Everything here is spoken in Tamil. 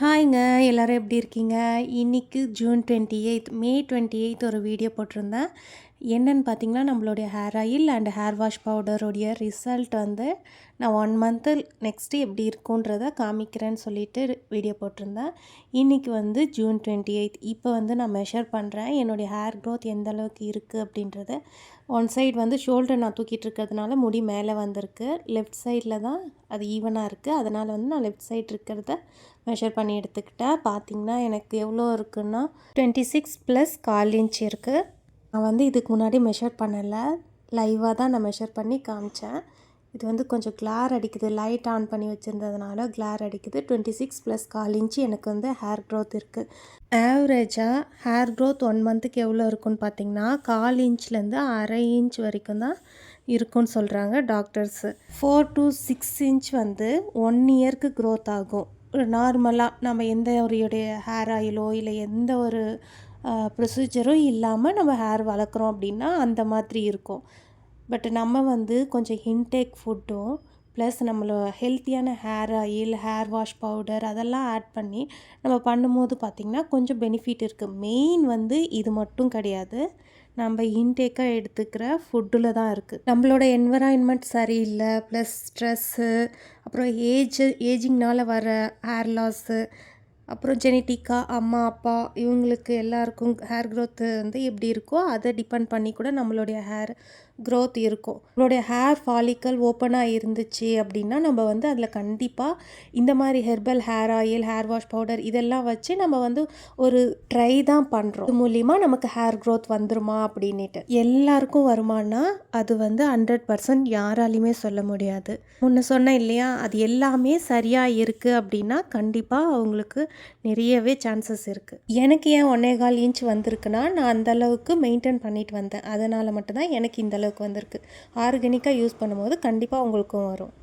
ஹாய்ங்க. எல்லாரும் எப்படி இருக்கீங்க? இன்னைக்கு ஜூன் 28 மே 28 ஒரு வீடியோ போட்டிருந்தேன். என்னன்னு பார்த்தீங்கன்னா, நம்மளுடைய hair oil and hair wash பவுடருடைய ரிசல்ட் வந்து நான் 1 மந்த்து நெக்ஸ்ட்டு எப்படி இருக்குன்றத காமிக்கிறேன்னு சொல்லிட்டு வீடியோ போட்டிருந்தேன். இன்றைக்கி வந்து ஜூன் 28 இப்போ வந்து நான் மெஷர் பண்ணுறேன். என்னுடைய ஹேர் க்ரோத் எந்த அளவுக்கு இருக்குது அப்படின்றத. ஒன் சைடு வந்து ஷோல்டர் நான் தூக்கிட்டு இருக்கிறதுனால முடி மேலே வந்திருக்கு. லெஃப்ட் சைடில் தான் அது ஈவனாக இருக்குது. அதனால் வந்து நான் லெஃப்ட் சைடு இருக்கிறத மெஷர் பண்ணி எடுத்துக்கிட்டேன். பார்த்திங்கன்னா எனக்கு எவ்வளோ இருக்குன்னா 26 + 1/4 இன்ச் இருக்குது. நான் வந்து இதுக்கு முன்னாடி மெஷர் பண்ணலை, லைவாக தான் நான் மெஷர் பண்ணி காமிச்சேன். இது வந்து கொஞ்சம் கிளார் அடிக்குது, லைட் ஆன் பண்ணி வச்சுருந்ததுனால கிளார் அடிக்குது. 26 + 1/4 இன்ச் எனக்கு வந்து ஹேர் க்ரோத் இருக்குது. ஆவரேஜாக ஹேர் க்ரோத் 1 மந்த்துக்கு எவ்வளோ இருக்குன்னு பார்த்தீங்கன்னா 1/4 இன்ச்லேருந்து 1/2 இன்ச் வரைக்கும் தான் இருக்குன்னு சொல்கிறாங்க டாக்டர்ஸு. 4 to 6 இன்ச் வந்து 1 இயருக்கு க்ரோத் ஆகும். நார்மலாக நம்ம எந்த ஒரு ஹேர் ஆயிலோ இல்லை எந்த ஒரு ப்ரொசீஜரும் இல்லாமல் நம்ம ஹேர் வளர்க்குறோம் அப்படின்னா அந்த மாதிரி இருக்கும். பட் நம்ம வந்து கொஞ்சம் இன்டேக் ஃபுட்டும் ப்ளஸ் நம்மளோட ஹெல்த்தியான hair oil, hair wash powder அதெல்லாம் ஆட் பண்ணி நம்ம பண்ணும்போது பார்த்திங்கன்னா கொஞ்சம் பெனிஃபிட் இருக்குது. மெயின் வந்து இது மட்டும் கிடையாது, நம்ம இன்டேக்காக எடுத்துக்கிற ஃபுட்டில் தான் இருக்குது. நம்மளோட என்விரான்மெண்ட் சரியில்லை, ப்ளஸ் ஸ்ட்ரெஸ்ஸு, அப்புறம் ஏஜிங்னால் வர ஹேர் லாஸு, அப்புறம் ஜெனட்டிக்காக அம்மா அப்பா இவங்களுக்கு எல்லாருக்கும் ஹேர் க்ரோத்து வந்து எப்படி இருக்கோ அதை டிபெண்ட் பண்ணி கூட நம்மளுடைய ஹேர் க்ரோத் இருக்கும். நம்மளுடைய ஹேர் ஃபாலிக்கல் ஓப்பனாக இருந்துச்சு அப்படின்னா நம்ம வந்து அதில் கண்டிப்பாக இந்த மாதிரி herbal hair oil, hair wash powder இதெல்லாம் வச்சு நம்ம வந்து ஒரு ட்ரை தான் பண்ணுறோம். இது மூலிமா நமக்கு ஹேர் க்ரோத் வந்துருமா அப்படின்ட்டு எல்லாருக்கும் வருமானா அது வந்து 100% யாராலையுமே சொல்ல முடியாது. முன்ன சொன்னேன் இல்லையா, அது எல்லாமே சரியாக இருக்குது அப்படின்னா கண்டிப்பாக அவங்களுக்கு நிறையவே சான்சஸ் இருக்குது. எனக்கு ஏன் 1.25 இன்ச் வந்திருக்குன்னா நான் அந்தளவுக்கு மெயின்டைன் பண்ணிட்டு வந்தேன். அதனால் மட்டும்தான் எனக்கு இந்த அளவுக்கு வந்திருக்கு. ஆர்கானிக்காக யூஸ் பண்ணும்போது கண்டிப்பாக உங்களுக்கும் வரும்.